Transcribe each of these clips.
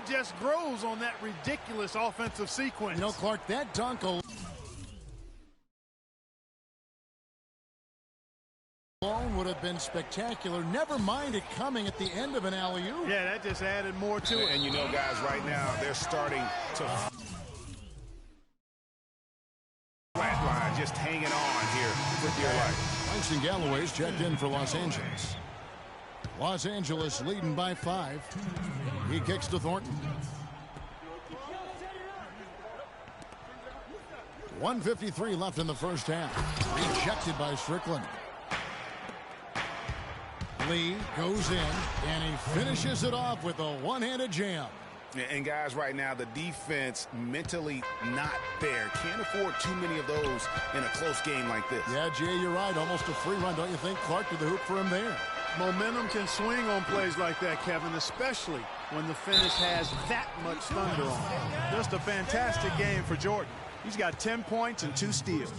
just grows on that ridiculous offensive sequence. You know, Clark, that dunk alone would have been spectacular. Never mind it coming at the end of an alley-oop. Yeah, that just added more to it. And you know, guys, right now they're starting to flatline, just hanging on here for dear life. Langston Galloway's checked in for Los Angeles. Los Angeles leading by 5. He kicks to Thornton. 1:53 left in the first half. Rejected by Strickland. Lee goes in, and he finishes it off with a one-handed jam. And guys, right now the defense mentally not there. Can't afford too many of those in a close game like this. Yeah, Jay, you're right. Almost a free run, don't you think? Clark to the hoop for him there. Momentum can swing on plays like that, Kevin, especially when the finish has that much thunder on it. Just a fantastic game for Jordan. He's got 10 points and 2 steals.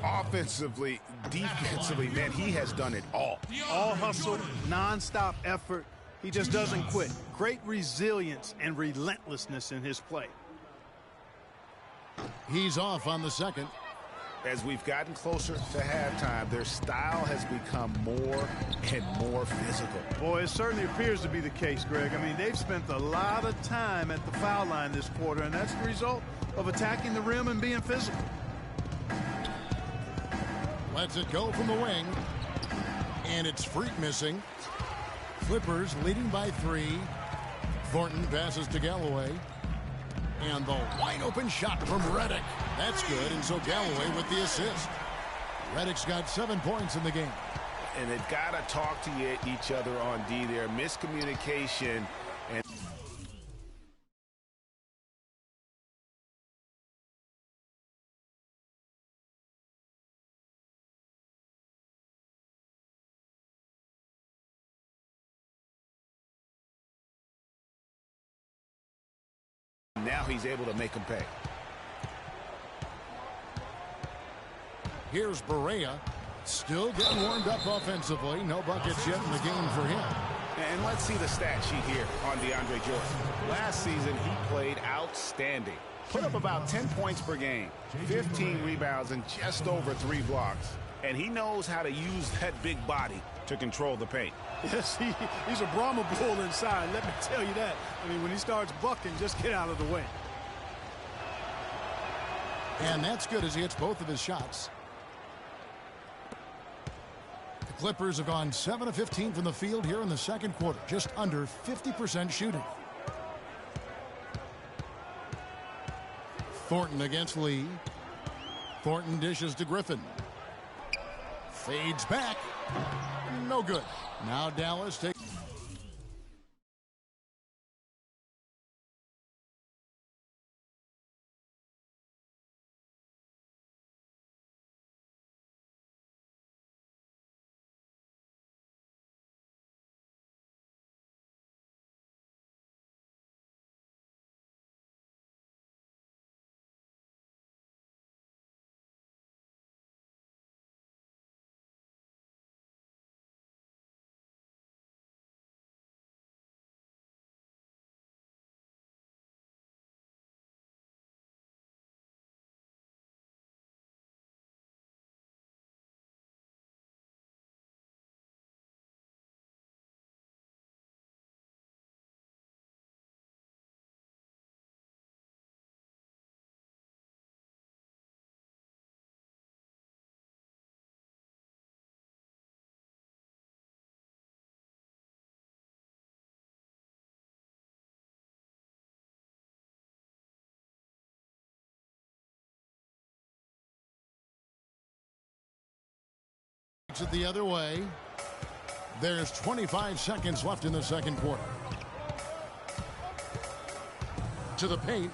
Offensively, defensively, man, he has done it all. All hustle, non-stop effort. He just doesn't quit. Great resilience and relentlessness in his play. He's off on the second. As we've gotten closer to halftime, their style has become more and more physical. Boy, it certainly appears to be the case, Greg. I mean, they've spent a lot of time at the foul line this quarter, and that's the result of attacking the rim and being physical. Lets it go from the wing. And it's Freak missing. Clippers leading by 3. Thornton passes to Galloway. And the wide-open shot from Redick. That's good, and so Galloway with the assist. Redick's got 7 points in the game. And they've got to talk to each other on D there. Miscommunication. And now he's able to make them pay. Here's Barea. Still getting warmed up offensively. No buckets yet in the game for him. And let's see the stat sheet here on DeAndre Jordan. Last season, he played outstanding. Put up about 10 points per game, 15 rebounds, and just over 3 blocks. And he knows how to use that big body to control the paint. Yes, he's a Brahma bull inside, let me tell you that. I mean, when he starts bucking, just get out of the way. And that's good as he hits both of his shots. The Clippers have gone 7 of 15 from the field here in the second quarter, just under 50% shooting. Thornton against Lee. Thornton dishes to Griffin. Fades back. No good. Now Dallas takes. It the other way. There's 25 seconds left in the second quarter. To the paint.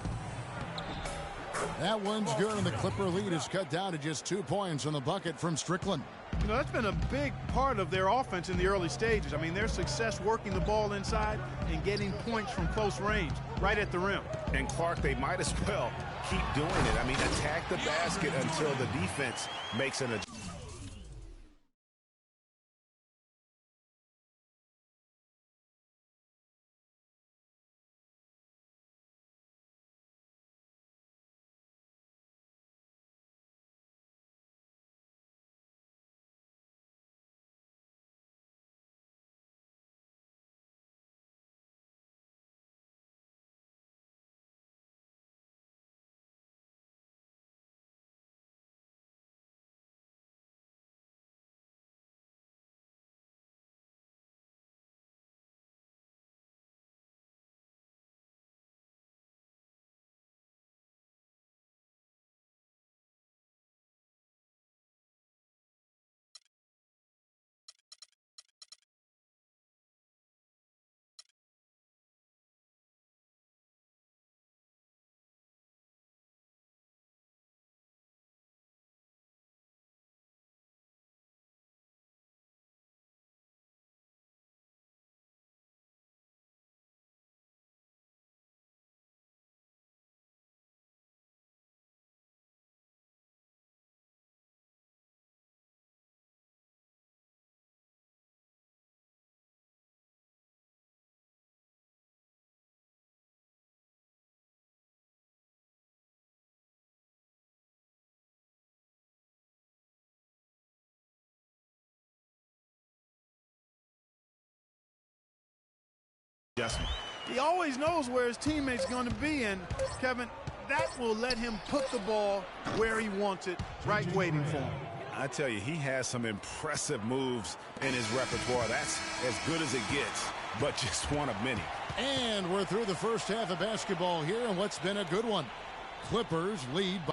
That one's good, and the Clipper lead is cut down to just 2 points on the bucket from Strickland. You know, that's been a big part of their offense in the early stages. I mean, their success working the ball inside and getting points from close range, right at the rim. And Clark, they might as well keep doing it. I mean, attack the basket until the defense makes an adjustment. adjustment. He always knows where his teammate's going to be, and Kevin, that will let him put the ball where he wants it, right waiting for him. I tell you, he has some impressive moves in his repertoire. That's as good as it gets, but just one of many. And we're through the first half of basketball here, and what's been a good one. Clippers lead by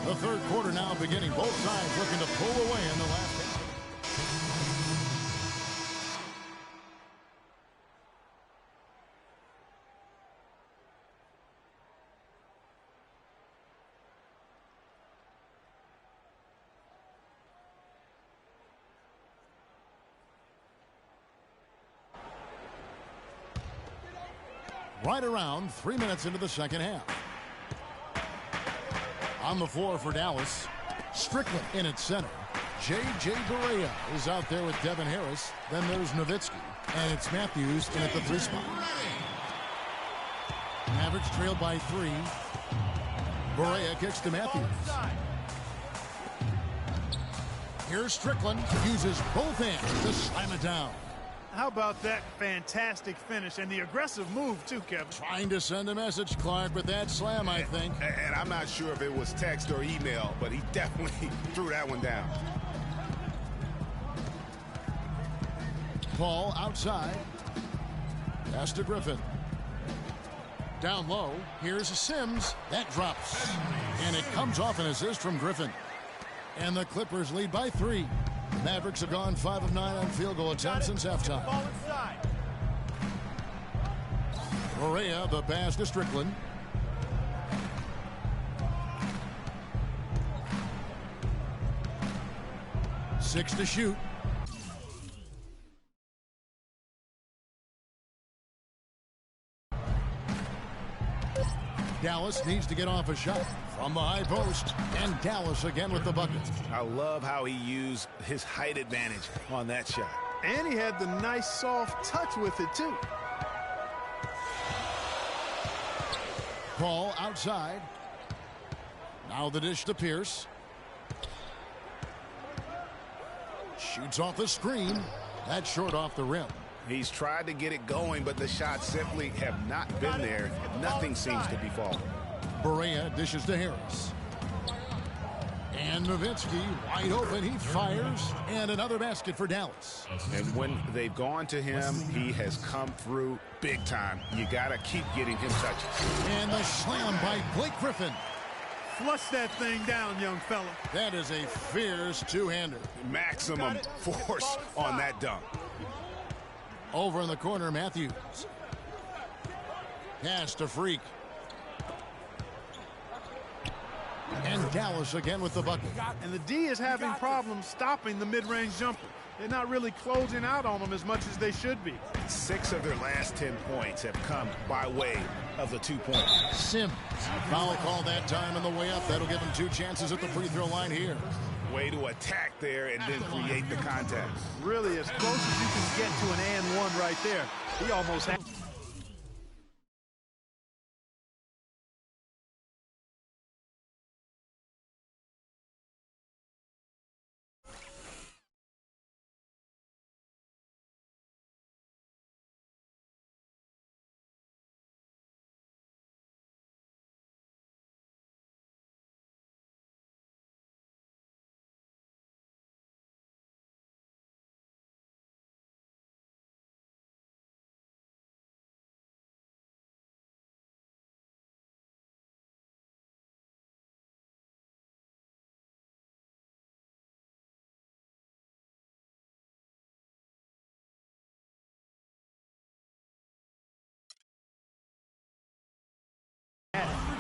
the third quarter now beginning. Both sides looking to pull away in the last half. Right around 3 minutes into the second half. On the floor for Dallas, Strickland in at center. J.J. Barea is out there with Devin Harris. Then there's Nowitzki, and it's Matthews in at the 3 spot. Mavericks trailed by 3. Barea kicks to Matthews. Here's Strickland, uses both hands to slam it down. How about that fantastic finish and the aggressive move, too, Kevin? Trying to send a message, Clark, with that slam, I think. And I'm not sure if it was text or email, but he definitely threw that one down. Ball outside. Pass to Griffin. Down low. Here's Sims. That drops. And it comes off an assist from Griffin. And the Clippers lead by 3. Mavericks have gone 5 of 9 on field goal attempts since halftime. Barea, the pass to Strickland. Six to shoot. Dallas needs to get off a shot from the high post, and Dallas again with the bucket. I love how he used his height advantage on that shot. And he had the nice soft touch with it, too. Ball outside. Now the dish to Pierce. Shoots off the screen. That's short off the rim. He's tried to get it going, but the shots simply have not been there. Nothing seems to be falling. Barea dishes to Harris. And Nowitzki wide open. He fires. And another basket for Dallas. And when they've gone to him, he has come through big time. You got to keep getting him touches. And the slam by Blake Griffin. Flush that thing down, young fella. That is a fierce two-hander. Maximum force on that dunk. Over in the corner, Matthews. Pass to Freak. And Dallas again with the bucket. And the D is having problems stopping the mid-range jumper. They're not really closing out on them as much as they should be. 6 of their last 10 points have come by way of the 2-point. Sims. Foul call that time on the way up. That'll give him 2 chances at the free throw line here. Way to attack there and then create the contact. Really as close as you can get to an and one right there. He almost had.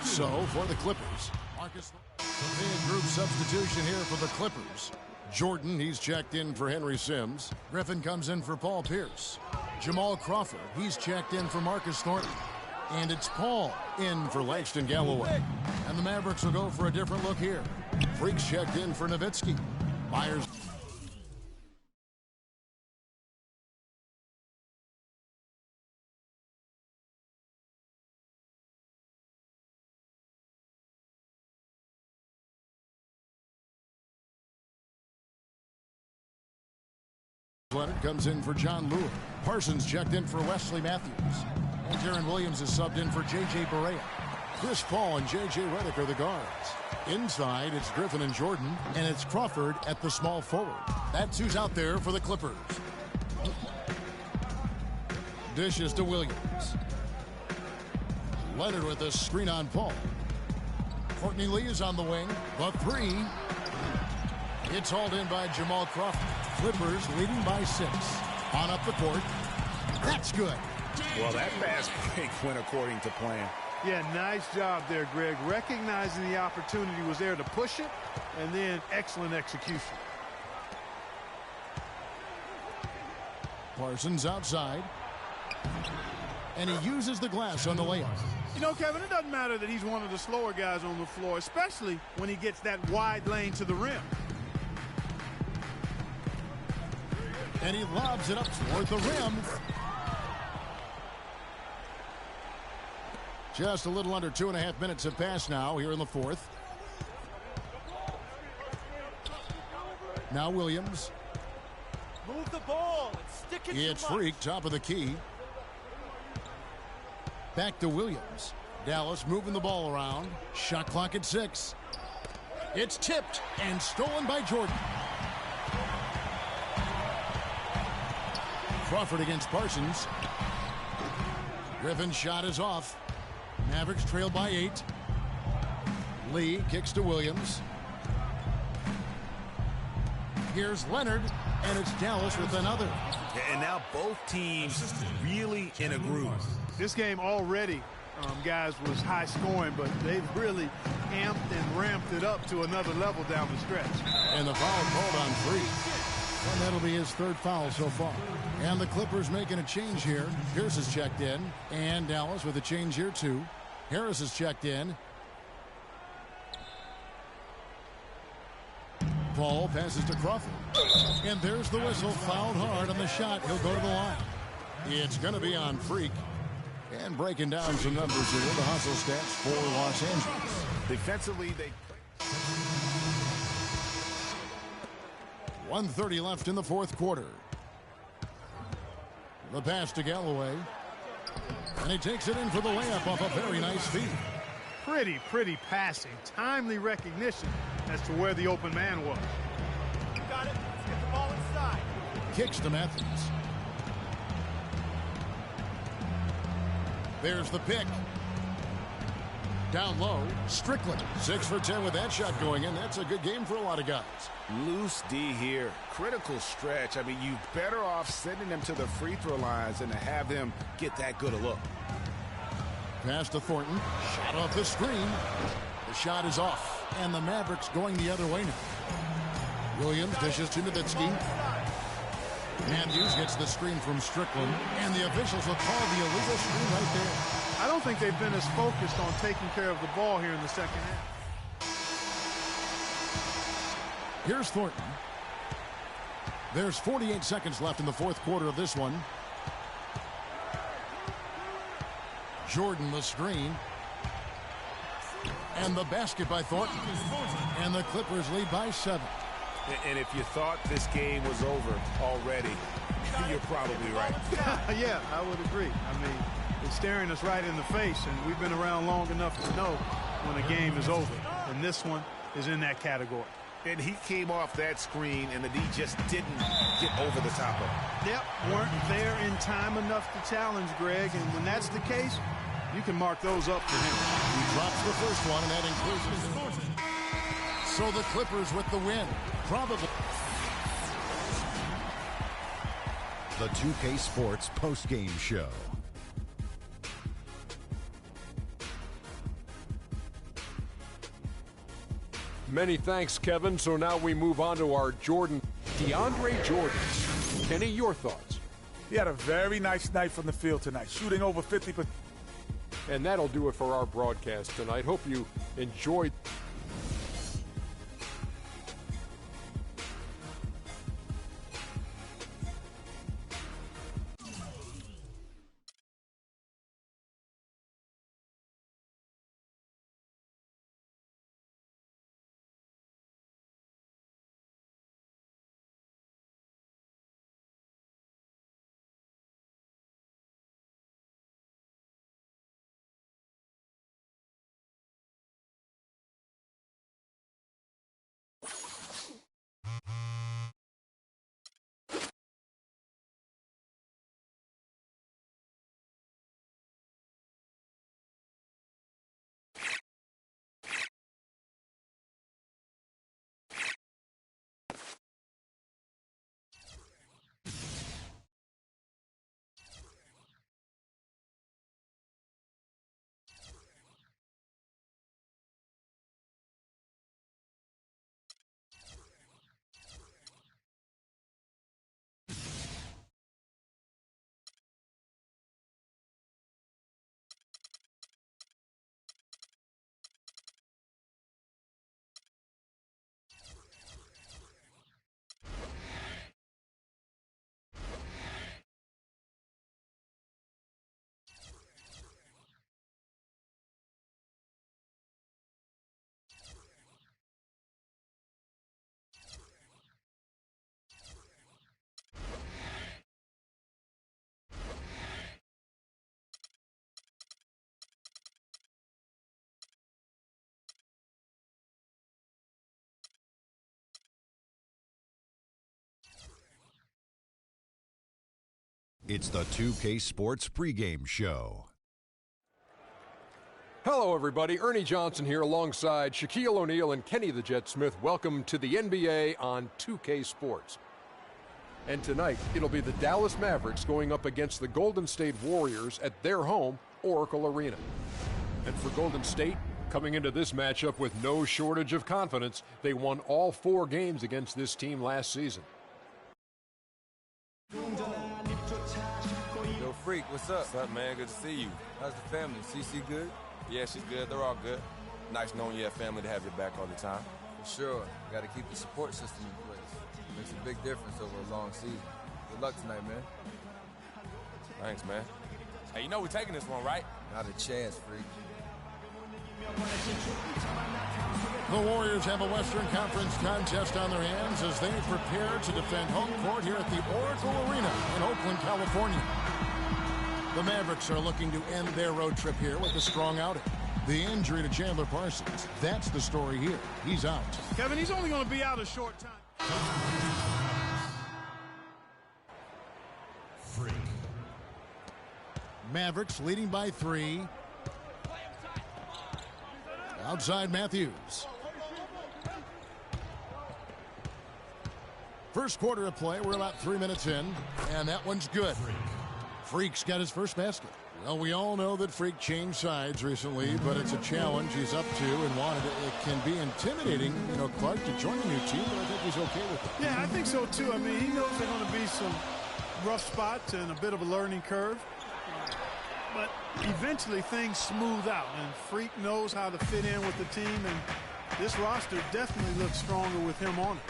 So for the Clippers, Marcus, big group substitution here for the Clippers. Jordan, he's checked in for Henry Sims. Griffin comes in for Paul Pierce. Jamal Crawford, he's checked in for Marcus Thornton. And it's Paul in for Langston Galloway. And the Mavericks will go for a different look here. Freaks checked in for Nowitzki. Myers Leonard comes in for John Lewis. Parsons checked in for Wesley Matthews. And Darren Williams is subbed in for J.J. Barea. Chris Paul and J.J. Redick are the guards. Inside, it's Griffin and Jordan, and it's Crawford at the small forward. That's who's out there for the Clippers. Dishes to Williams. Leonard with a screen on Paul. Courtney Lee is on the wing. The three. It's hauled in by Jamal Crawford. Clippers leading by 6. On up the court. That's good. Well, that fast break went according to plan. Yeah, nice job there, Greg. Recognizing the opportunity was there to push it, and then excellent execution. Parsons outside. And he uses the glass on the layup. You know, Kevin, it doesn't matter that he's one of the slower guys on the floor, especially when he gets that wide lane to the rim. And he lobs it up toward the rim. Just a little under 2.5 minutes have passed now here in the fourth. Now Williams. Move the ball and stick it. It's Freak, top of the key. Back to Williams. Dallas moving the ball around. Shot clock at 6. It's tipped and stolen by Jordan. Crawford against Parsons. Griffin's shot is off. Mavericks trail by 8. Lee kicks to Williams. Here's Leonard, and it's Dallas with another. And now both teams really in a groove. This game already, guys, was high scoring, but they've really amped and ramped it up to another level down the stretch. And the foul called on Freak. And that'll be his 3rd foul so far. And the Clippers making a change here. Pierce is checked in. And Dallas with a change here too. Harris is checked in. Paul passes to Crawford. And there's the whistle. Fouled hard on the shot. He'll go to the line. It's going to be on Freak. And breaking down some numbers here. The hustle stats for Los Angeles. Defensively, they... 1:30 left in the 4th quarter. The pass to Galloway. And he takes it in for the layup off a very nice feed. Pretty passing. Timely recognition as to where the open man was. You got it. Let's get the ball inside. Kicks to Matthews. There's the pick. Down low, Strickland. 6 for 10 with that shot going in. That's a good game for a lot of guys. Loose D here. Critical stretch. I mean, you better off sending them to the free throw lines than to have them get that good a look. Pass to Thornton. Shot off the screen. The shot is off. And the Mavericks going the other way now. Williams dishes to Nowitzki. Matthews gets the screen from Strickland. And the officials will call the illegal screen right there. I don't think they've been as focused on taking care of the ball here in the second half. Here's Thornton. There's 48 seconds left in the 4th quarter of this one. Jordan the screen. And the basket by Thornton. And the Clippers lead by 7. And if you thought this game was over already, you're probably right. Yeah, I would agree. I mean, it's staring us right in the face, and we've been around long enough to know when a game is over. And this one is in that category. And he came off that screen, and the D just didn't get over the top of it. Yep, weren't there in time enough to challenge Greg, and when that's the case, you can mark those up for him. He drops the first one, and that includes his. So the Clippers with the win. Probably. The 2K Sports post-game show. Many thanks, Kevin. So now we move on to our DeAndre Jordan. Kenny, your thoughts? He had a very nice night from the field tonight, shooting over 50%. And that'll do it for our broadcast tonight. Hope you enjoyed. It's the 2K Sports pregame show. Hello, everybody. Ernie Johnson here alongside Shaquille O'Neal and Kenny the Jet Smith. Welcome to the NBA on 2K Sports. And tonight, it'll be the Dallas Mavericks going up against the Golden State Warriors at their home, Oracle Arena. And for Golden State, coming into this matchup with no shortage of confidence, they won all 4 games against this team last season. Yo, Freak, what's up? What's up, man? Good to see you. How's the family? CC good? Yeah, she's good. They're all good. Nice knowing you have family to have your back all the time. For sure. Got to keep the support system in place. Makes a big difference over a long season. Good luck tonight, man. Thanks, man. Hey, you know we're taking this one, right? Not a chance, Freak. The Warriors have a Western Conference contest on their hands as they prepare to defend home court here at the Oracle Arena in Oakland, California. The Mavericks are looking to end their road trip here with a strong outing. The injury to Chandler Parsons, that's the story here. He's out. Kevin, he's only going to be out a short time. Freak. Mavericks leading by 3. Outside Matthews. First quarter of play, we're about 3 minutes in, and that one's good. Freak's got his first basket. Well, we all know that Freak changed sides recently, but it's a challenge he's up to and wanted it. It can be intimidating, you know, Clark, to join a new team, but I think he's okay with it. Yeah, I think so, too. I mean, he knows there are going to be some rough spots and a bit of a learning curve. But eventually things smooth out, and Freak knows how to fit in with the team, and this roster definitely looks stronger with him on it.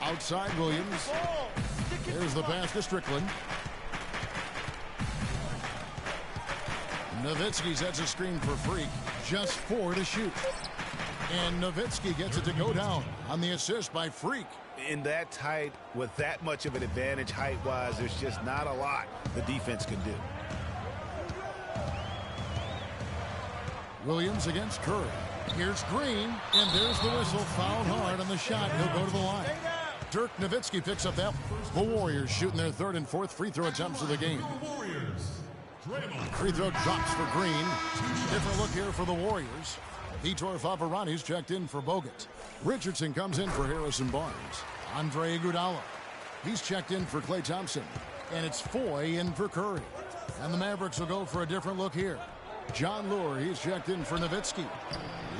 Outside Williams. There's the pass to Strickland. Nowitzki sets a screen for Freak. Just 4 to shoot. And Nowitzki gets it to go down on the assist by Freak. In that tight, with that much of an advantage height-wise, there's just not a lot the defense can do. Williams against Curry. Here's Green, and there's the whistle. Fouled hard on the shot. He'll go to the line. Dirk Nowitzki picks up that. The Warriors shooting their 3rd and 4th free throw attempts of the game. Free throw drops for Green. Different look here for the Warriors. Vitor Favarani's checked in for Bogut. Richardson comes in for Harrison Barnes. Andre Iguodala. He's checked in for Klay Thompson. And it's Foy in for Curry. And the Mavericks will go for a different look here. John Lure, he's checked in for Nowitzki.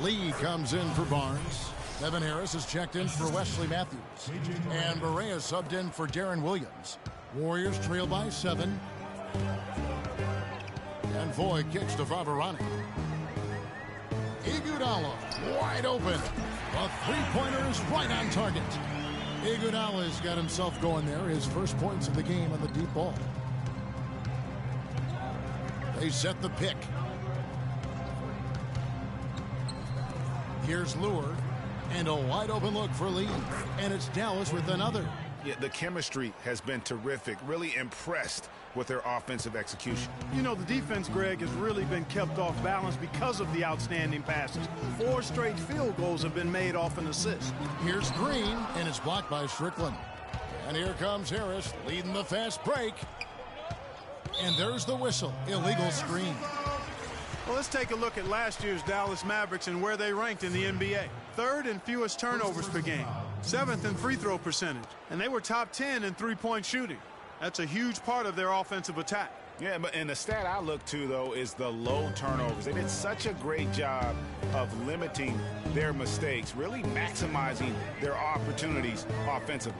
Lee comes in for Barnes. Evan Harris is checked in for Wesley Matthews. And Barea subbed in for Darren Williams. Warriors trail by 7. And Foy kicks to Favarani. Iguodala wide open. A three-pointer is right on target. Iguodala's got himself going there. His first points of the game on the deep ball. They set the pick. Here's Lure. And a wide open look for Lee. And it's Dallas with another. Yeah, the chemistry has been terrific. Really impressed with their offensive execution. You know, the defense, Greg, has really been kept off balance because of the outstanding passes. 4 straight field goals have been made off an assist. Here's Green, and it's blocked by Strickland. And here comes Harris, leading the fast break. And there's the whistle. Illegal screen. Well, let's take a look at last year's Dallas Mavericks and where they ranked in the NBA. 3rd in fewest turnovers per game. 7th in free throw percentage. And they were top 10 in three-point shooting. That's a huge part of their offensive attack. Yeah, but and the stat I look to, though, is the low turnovers. They did such a great job of limiting their mistakes, really maximizing their opportunities offensively.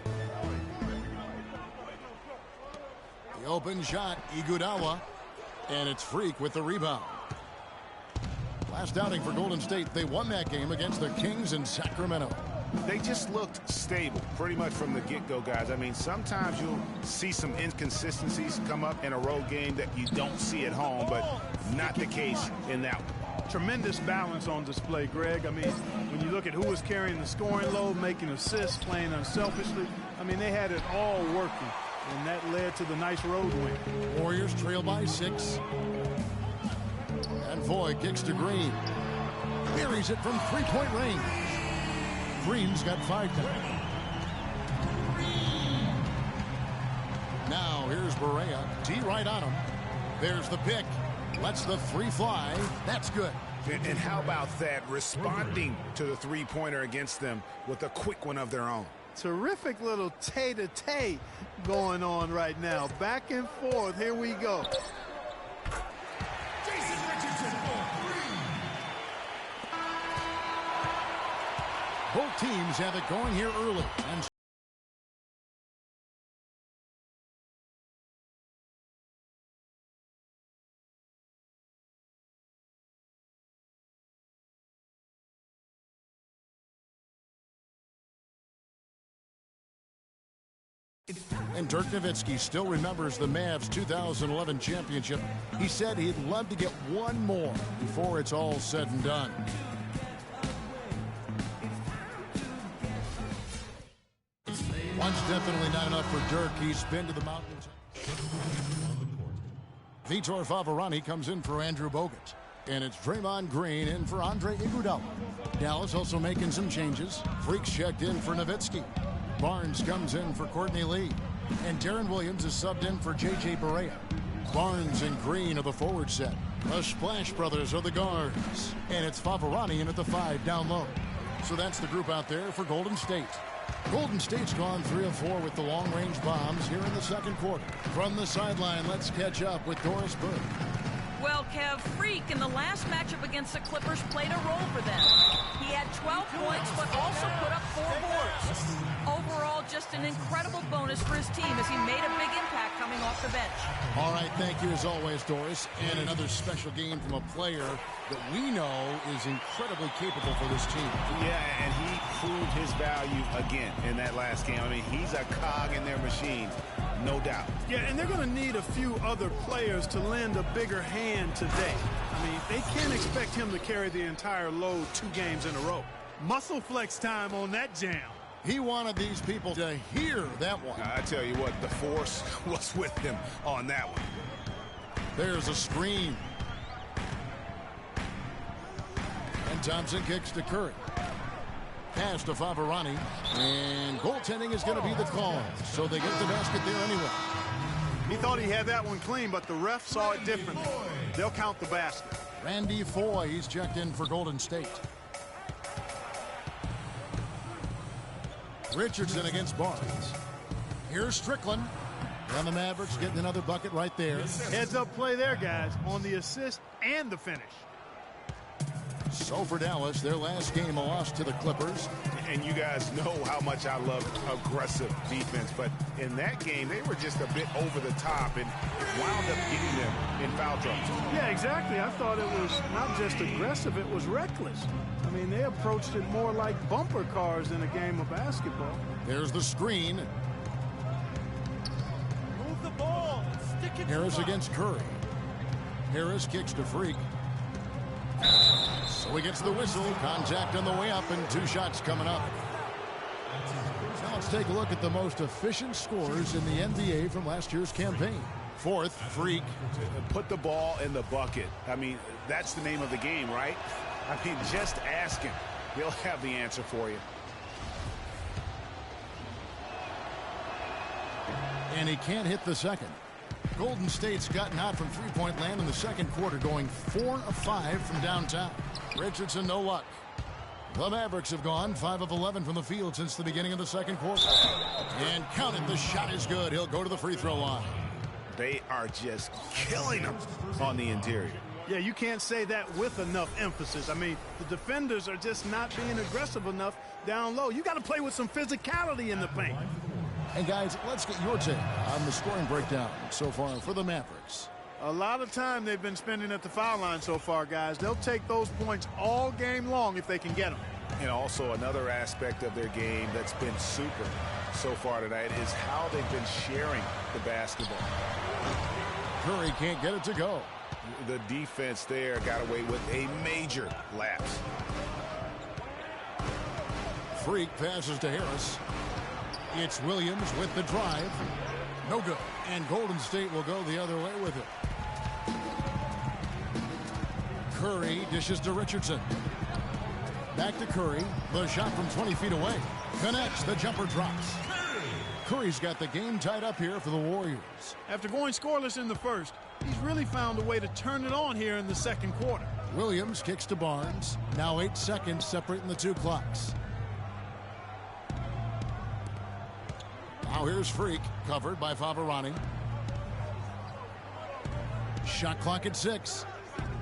The open shot, Iguodala, and it's Freak with the rebound. Last outing for Golden State, they won that game against the Kings in Sacramento. They just looked stable pretty much from the get-go, guys. I mean, sometimes you'll see some inconsistencies come up in a road game that you don't see at home, but not the case in that one. Tremendous balance on display, Greg. I mean, when you look at who was carrying the scoring load, making assists, playing unselfishly, I mean, they had it all working, and that led to the nice road win. Warriors trail by 6. And Foy kicks to Green. Buries it from three-point range. Green's got 5 tonight. Now here's Barea. D right on him. There's the pick. Lets the 3 fly. That's good. And how about that? Responding to the three-pointer against them with a quick one of their own. Terrific little tay-to-tay going on right now. Back and forth. Here we go. Both teams have it going here early. And Dirk Nowitzki still remembers the Mavs 2011 championship. He said he'd love to get one more before it's all said and done. One's definitely not enough for Dirk. He's been to the mountains. Vitor Faverani comes in for Andrew Bogut. And it's Draymond Green in for Andre Iguodala. Dallas also making some changes. Freaks checked in for Nowitzki. Barnes comes in for Courtney Lee. And Darren Williams is subbed in for J.J. Barea. Barnes and Green are the forward set. The Splash Brothers are the guards. And it's Faverani in at the 5 down low. So that's the group out there for Golden State. Golden State's gone 3 of 4 with the long-range bombs here in the second quarter. From the sideline, let's catch up with Doris Burke. Well, Kev, Freak in the last matchup against the Clippers played a role for them. He had 12 points, but also put up 4 boards. Overall, just an incredible bonus for his team as he made a big impact coming off the bench. All right, thank you as always, Doris. And another special game from a player that we know is incredibly capable for this team. Yeah, and he proved his value again in that last game. I mean, he's a cog in their machine, no doubt. Yeah, and they're going to need a few other players to lend a bigger hand today. I mean, they can't expect him to carry the entire load 2 games in a row. Muscle flex time on that jam. He wanted these people to hear that one. I tell you what, the force was with him on that one. There's a screen. And Thompson kicks to Curry. Pass to Faverani. And goaltending is going to be the call. So they get the basket there anyway. He thought he had that one clean, but the ref saw it differently. They'll count the basket. Randy Foy, he's checked in for Golden State. Richardson against Barnes. Here's Strickland. And the Mavericks getting another bucket right there. Heads up play there, guys, on the assist and the finish. So for Dallas, their last game, a loss to the Clippers. And you guys know how much I love aggressive defense, but in that game, they were just a bit over the top and wound up getting them in foul trouble. Yeah, exactly. I thought it was not just aggressive, it was reckless. I mean, they approached it more like bumper cars in a game of basketball. There's the screen. Move the ball and stick it. Harris against Curry. Harris kicks to Freak. So he gets the whistle. Contact on the way up and 2 shots coming up. Now let's Let's take a look at the most efficient scores in the NBA from last year's campaign. Fourth, Freak. Put the ball in the bucket. I mean, that's the name of the game, right? I mean, just ask him. He'll have the answer for you. And he can't hit the second. Golden State's gotten hot from three-point land in the second quarter, going 4 of 5 from downtown. Richardson, no luck. The Mavericks have gone 5 of 11 from the field since the beginning of the second quarter. And count it, the shot is good. He'll go to the free throw line. They are just killing them on the interior. Yeah, you can't say that with enough emphasis. I mean, the defenders are just not being aggressive enough down low. You got to play with some physicality in the paint. And guys, let's get your take on the scoring breakdown so far for the Mavericks. A lot of time they've been spending at the foul line so far, guys. They'll take those points all game long if they can get them. And also another aspect of their game that's been super so far tonight is how they've been sharing the basketball. Curry can't get it to go. The defense there got away with a major lapse. Freak passes to Harris. It's Williams with the drive. No good. And Golden State will go the other way with it. Curry dishes to Richardson. Back to Curry. The shot from 20 feet away. Connects. The jumper drops. Curry's got the game tied up here for the Warriors. After going scoreless in the first, he's really found a way to turn it on here in the second quarter. Williams kicks to Barnes. Now 8 seconds separating the two clocks. Now here's Freak, covered by Favarani. Shot clock at 6.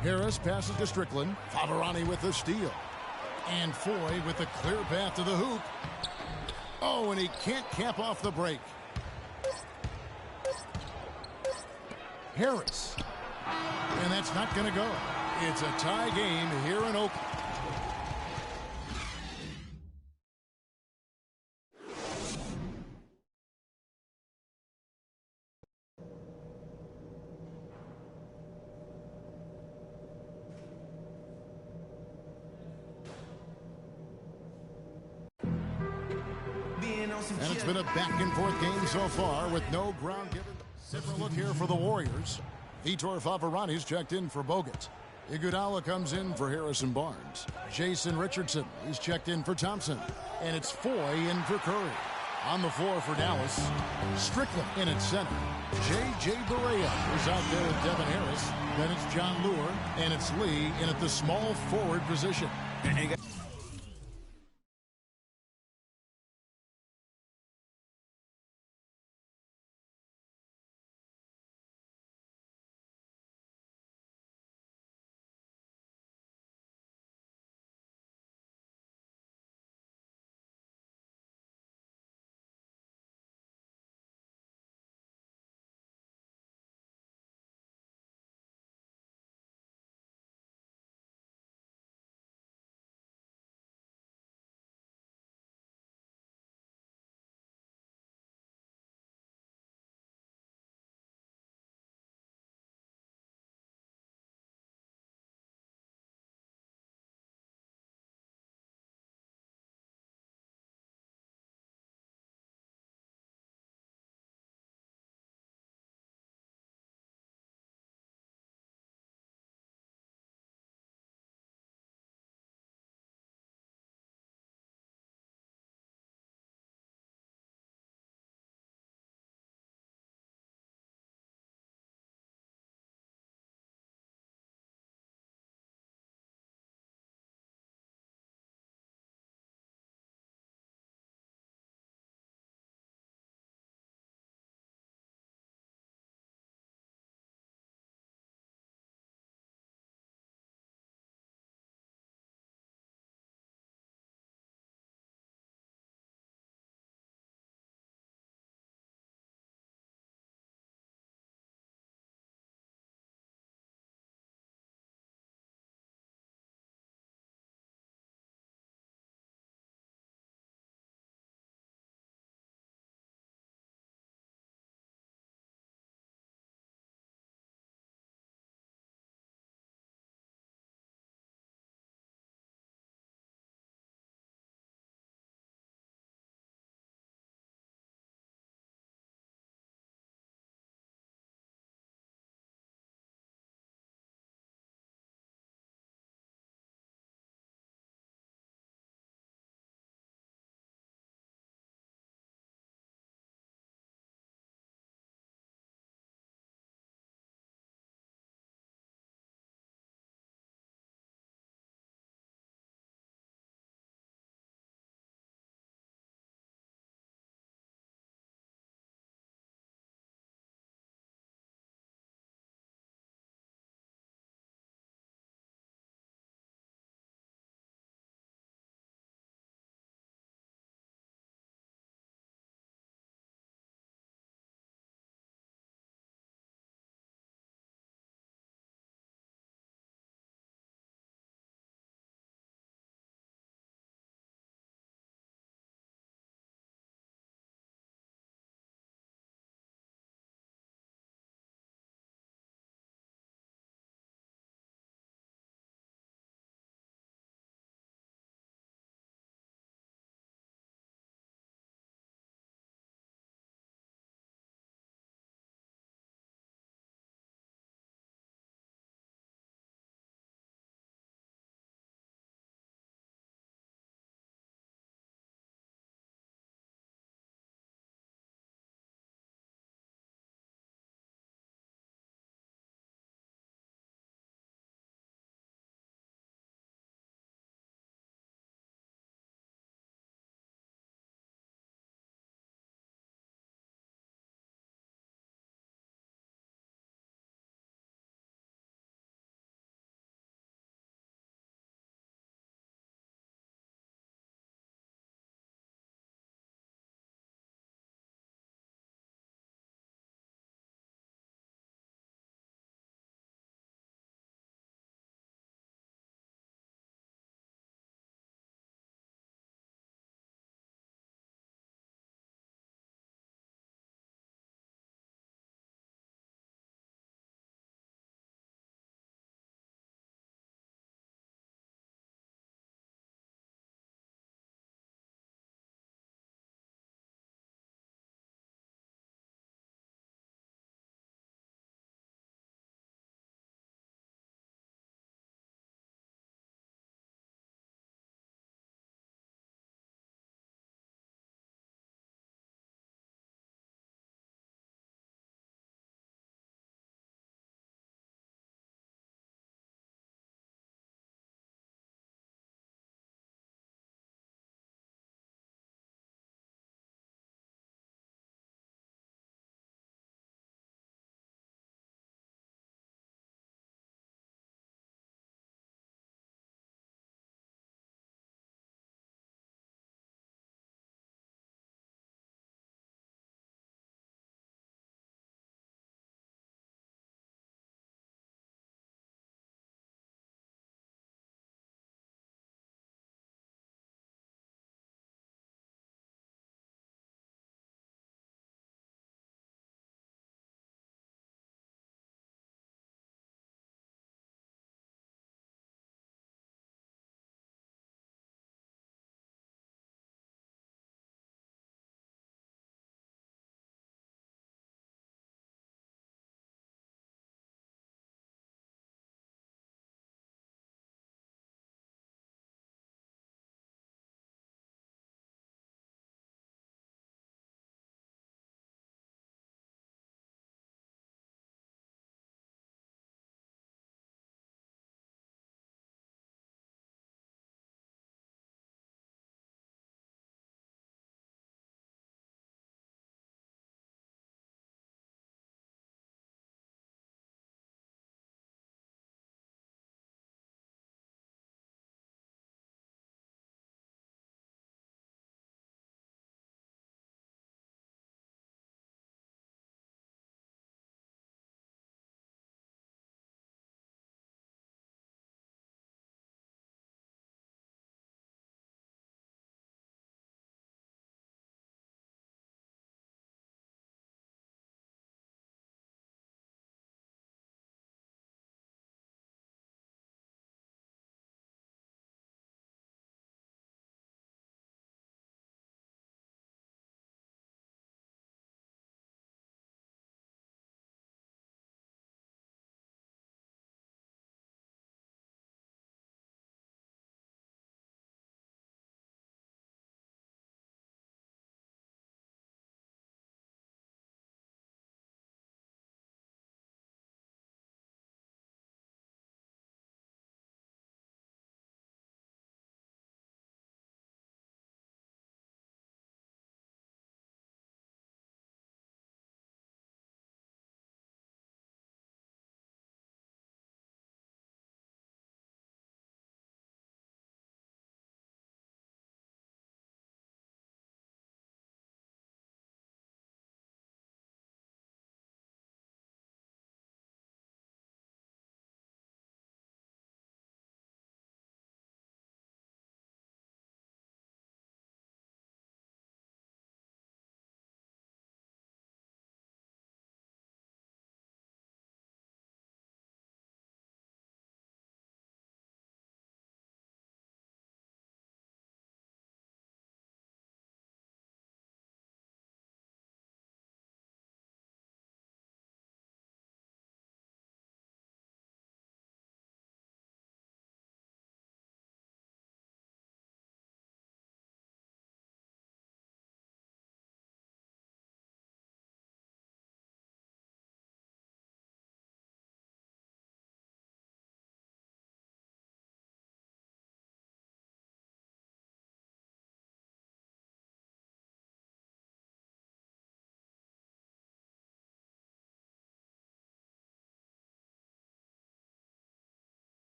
Harris passes to Strickland. Favarani with the steal. And Foy with the clear path to the hoop. Oh, and he can't cap off the break. Harris. And that's not going to go. It's a tie game here in Oakland. And it's been a back-and-forth game so far with no ground given. Different look here for the Warriors. Vitor Favarani's checked in for Bogut. Iguodala comes in for Harrison Barnes. Jason Richardson is checked in for Thompson. And it's Foy in for Curry. On the floor for Dallas, Strickland in at center. J.J. Barea is out there with Devin Harris. Then it's John Lure, and it's Lee in at the small forward position.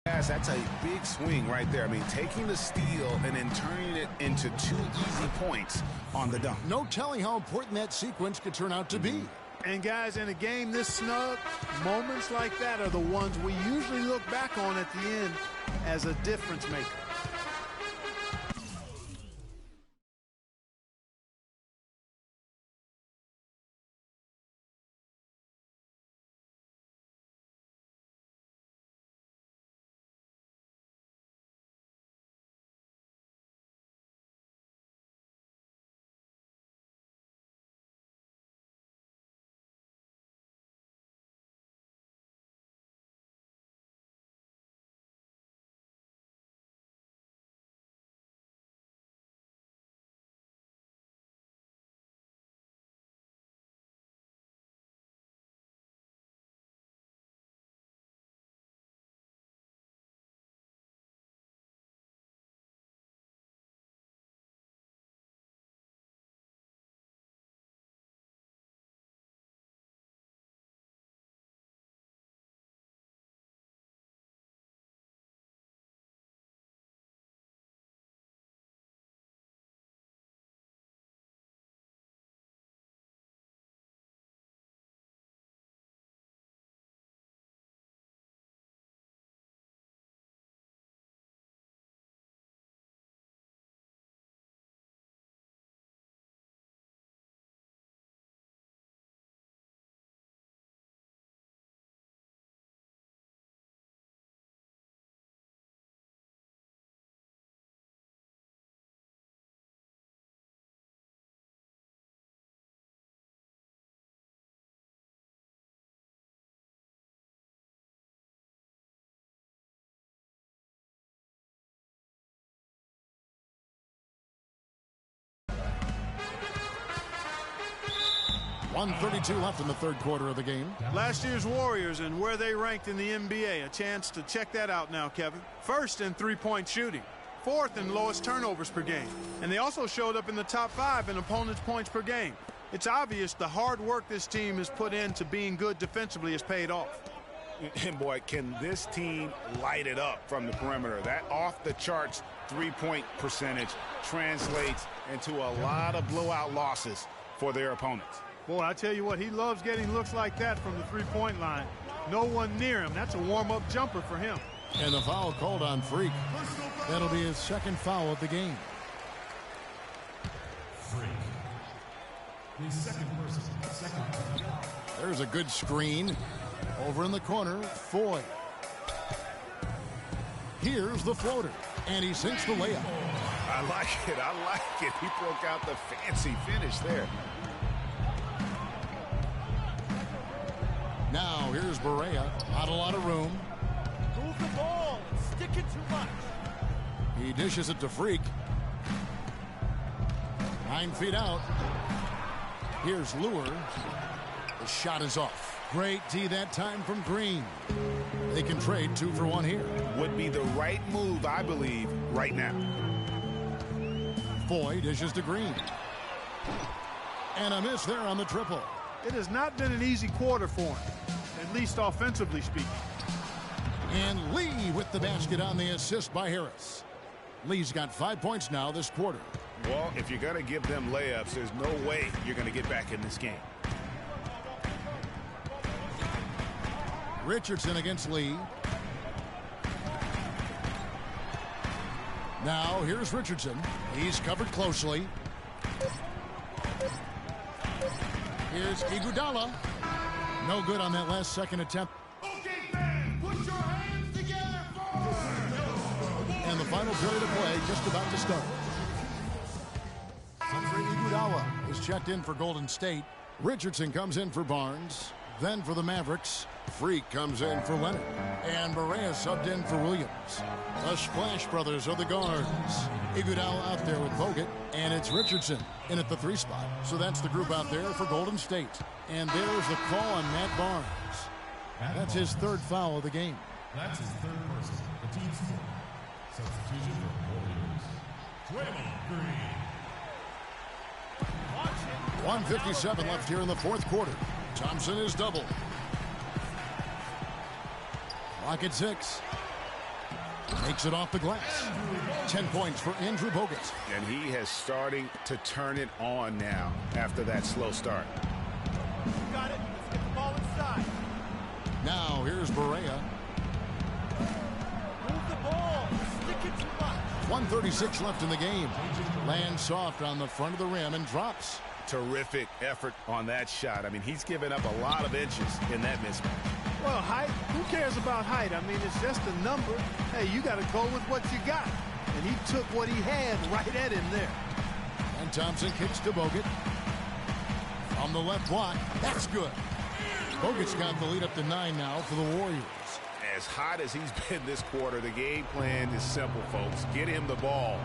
Yes, that's a big swing right there. I mean, taking the steal and then turning it into 2 easy points on the dunk. No telling how important that sequence could turn out to be. And guys, in a game this snug, moments like that are the ones we usually look back on at the end as a difference maker. .132 left in the third quarter of the game. Last year's Warriors and where they ranked in the NBA. A chance to check that out now, Kevin. First in three-point shooting. Fourth in lowest turnovers per game. And they also showed up in the top 5 in opponents' points per game. It's obvious the hard work this team has put into being good defensively has paid off. And boy, can this team light it up from the perimeter. That off-the-charts three-point percentage translates into a lot of blowout losses for their opponents. Boy, I tell you what, he loves getting looks like that from the three-point line. No one near him. That's a warm-up jumper for him. And the foul called on Freak. That'll be his second foul of the game. Freak. The second person. There's a good screen. Over in the corner, Foy. Here's the floater. And he sinks the layup. I like it. I like it. He broke out the fancy finish there. Now here's Barea. Not a lot of room. Move the ball. Stick it too much. He dishes it to Freak. 9 feet out. Here's Lure. The shot is off. Great D that time from Green. They can trade 2 for 1 here. Would be the right move, I believe, right now. Foy dishes to Green. And a miss there on the triple. It has not been an easy quarter for him, at least offensively speaking. And Lee with the basket on the assist by Harris. Lee's got 5 points now this quarter. Well, if you're going to give them layups, there's no way you're going to get back in this game. Richardson against Lee. Now here's Richardson. He's covered closely. Here's Iguodala. No good on that last second attempt. Okay, fans, put your hands together for... And the final period of play just about to start. Andre Iguodala is checked in for Golden State. Richardson comes in for Barnes. Then for the Mavericks, Freak comes in for Leonard. And Barea subbed in for Williams. The Splash Brothers are the guards. Iguodala out there with Bogut. And it's Richardson in at the 3 spot. So that's the group out there for Golden State. And there's the call on Matt Barnes. That's his 3rd foul of the game. That's his 3rd person. The team's 4th. Substitution for Warriors. Draymond Green. 1:57 left here in the 4th quarter. Thompson is doubled. Clock at 6. Makes it off the glass. 10 points for Andrew Bogut. And he has starting to turn it on now after that slow start. Got it. Let's get the ball inside. Now here's Barea. Move the ball. Stick it too much. 1:36 left in the game. Lands soft on the front of the rim and drops. Terrific effort on that shot. I mean, he's given up a lot of inches in that mismatch. Well, height, who cares about height? I mean, it's just a number. Hey, you got to go with what you got. And he took what he had right at him there. And Thompson kicks to Bogut. On the left block, that's good. Bogut's got the lead up to 9 now for the Warriors. As hot as he's been this quarter, the game plan is simple, folks. Get him the ball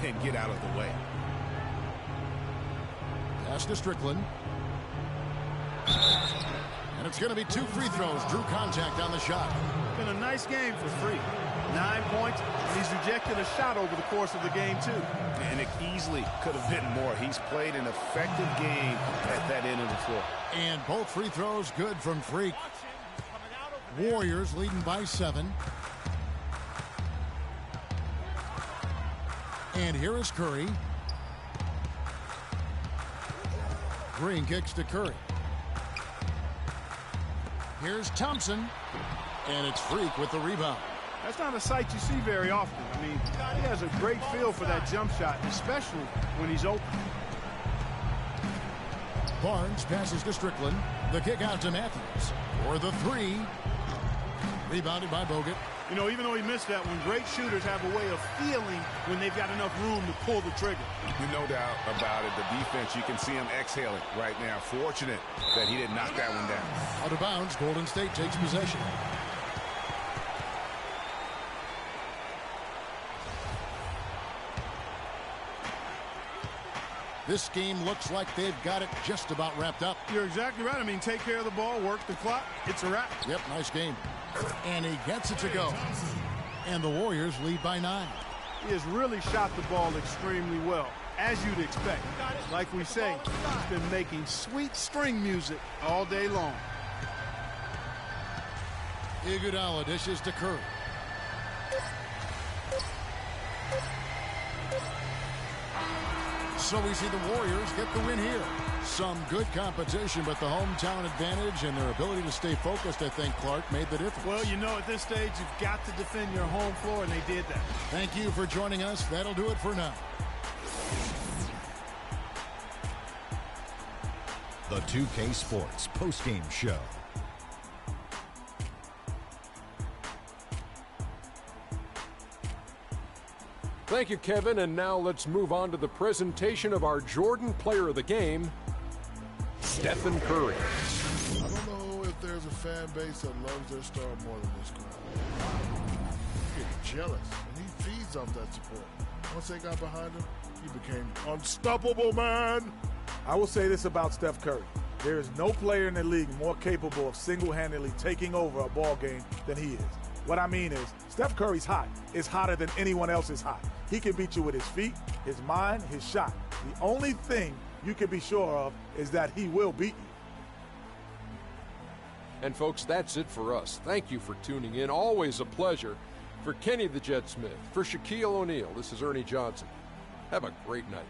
and get out of the way. Pass to Strickland. And it's going to be 2 free throws. Drew contact on the shot. Been a nice game for Freak. 9 points, and he's rejected a shot over the course of the game, too. And it easily could have been more. He's played an effective game at that end of the floor. And both free throws good from Freak. Warriors leading by 7. And here is Curry. Green kicks to Curry. Here's Thompson. And it's Freak with the rebound. That's not a sight you see very often. I mean, he has a great feel for that jump shot, especially when he's open. Barnes passes to Strickland. The kick out to Matthews for the 3. Rebounded by Bogut. You know, even though he missed that one, great shooters have a way of feeling when they've got enough room to pull the trigger. No doubt about it. The defense, you can see him exhaling right now. Fortunate that he didn't knock that one down. Out of bounds, Golden State takes possession. This game looks like they've got it just about wrapped up. You're exactly right. I mean, take care of the ball, work the clock. It's a wrap. Yep, nice game. And he gets it to go. And the Warriors lead by 9. He has really shot the ball extremely well, as you'd expect. Like we say, he's been making sweet string music all day long. Iguodala dishes to Curry. So we see the Warriors get the win here. Some good competition, but the hometown advantage and their ability to stay focused, I think, Clark, made the difference. Well, you know, at this stage, you've got to defend your home floor, and they did that. Thank you for joining us. That'll do it for now. The 2K Sports postgame show. Thank you, Kevin. And now let's move on to the presentation of our Jordan Player of the Game, Stephen Curry. I don't know if there's a fan base that loves their star more than this crowd. He gets jealous, and he feeds off that support. Once they got behind him, he became unstoppable, man. I will say this about Steph Curry. There is no player in the league more capable of single-handedly taking over a ball game than he is. What I mean is, Steph Curry's hot. Is hotter than anyone else is hot. He can beat you with his feet, his mind, his shot. The only thing you can be sure of is that he will beat you. And folks, that's it for us. Thank you for tuning in. Always a pleasure. For Kenny the Jet Smith, for Shaquille O'Neal, this is Ernie Johnson. Have a great night.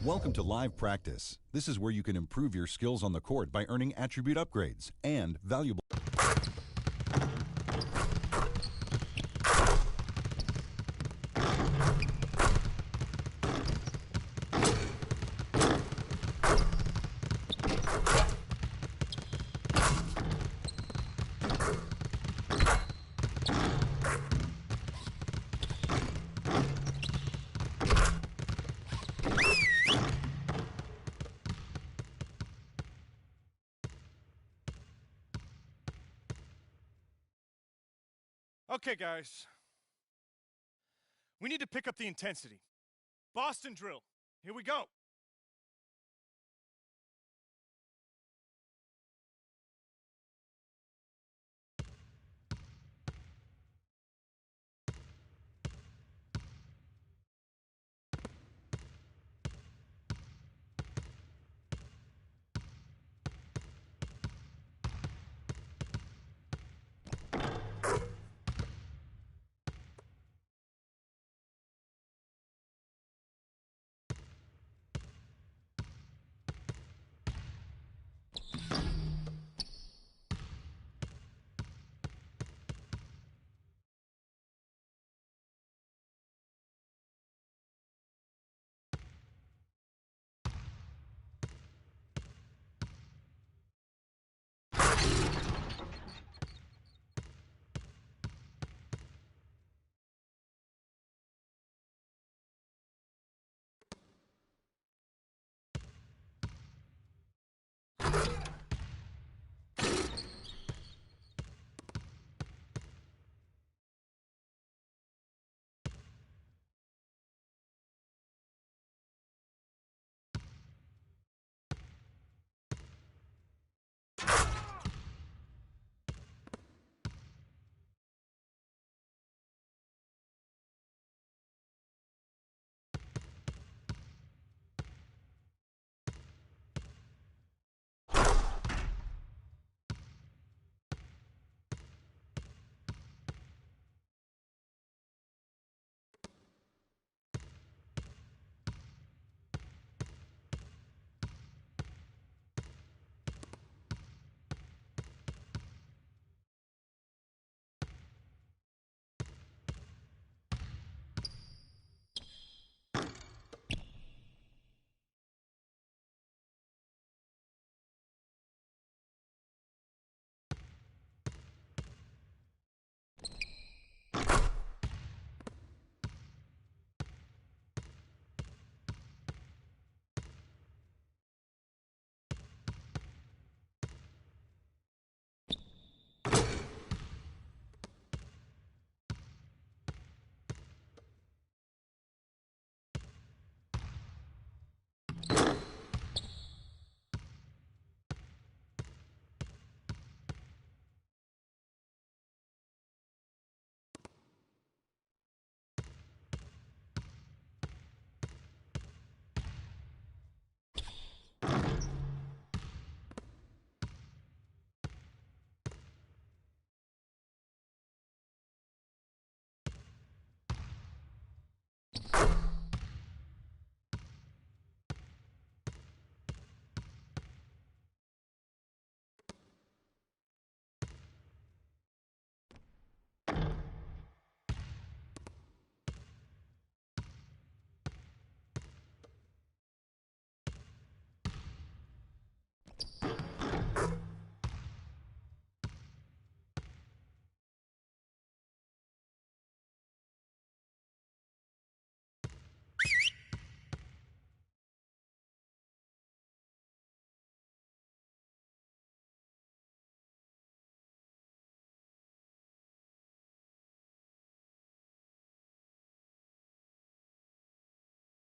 Welcome to Live Practice. This is where you can improve your skills on the court by earning attribute upgrades and valuable. Okay, guys. We need to pick up the intensity. Boston drill. Here we go.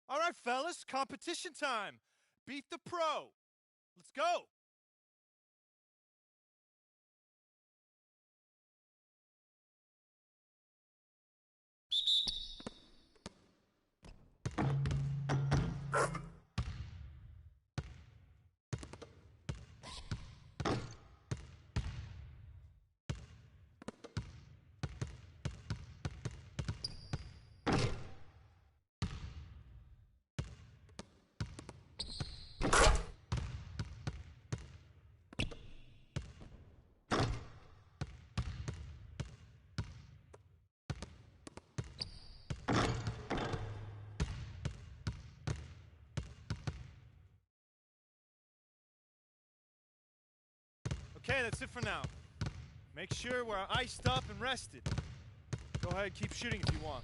All right, fellas, competition time. Beat the pro. Let's go. Okay, that's it for now. Make sure we're iced up and rested. Go ahead, keep shooting if you want.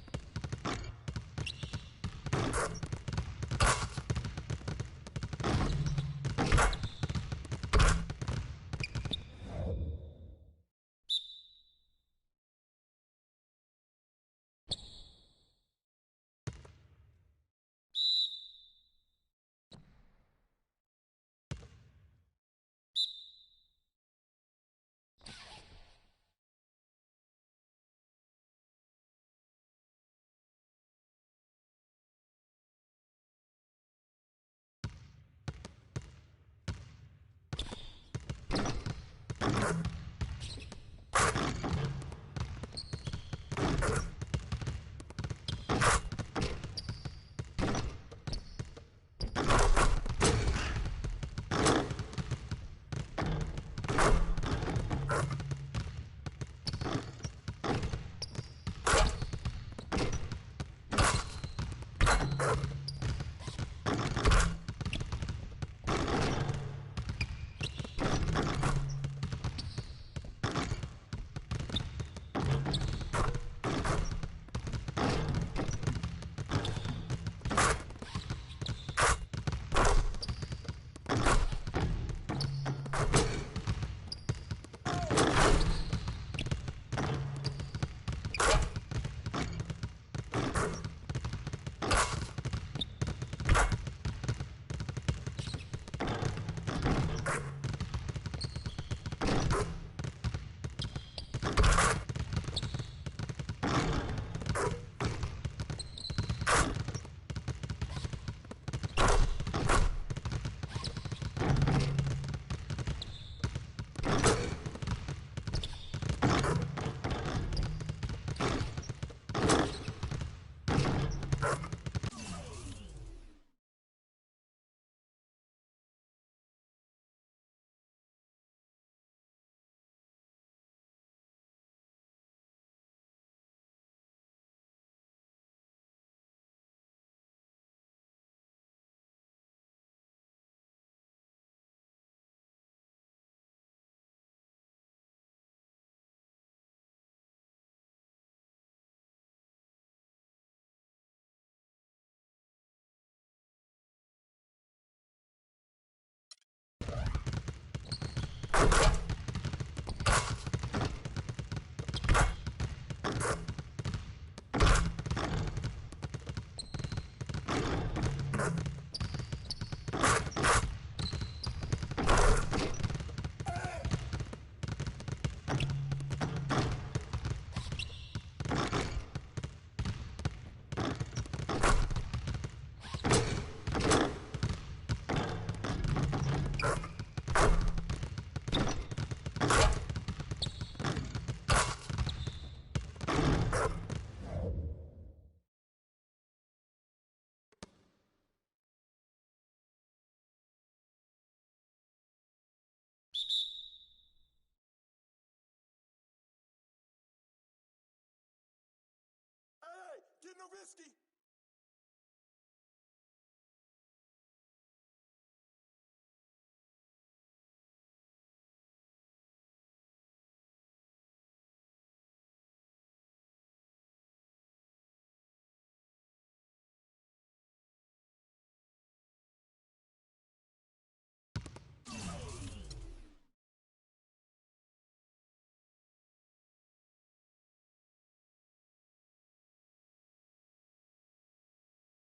Get Nowitzki.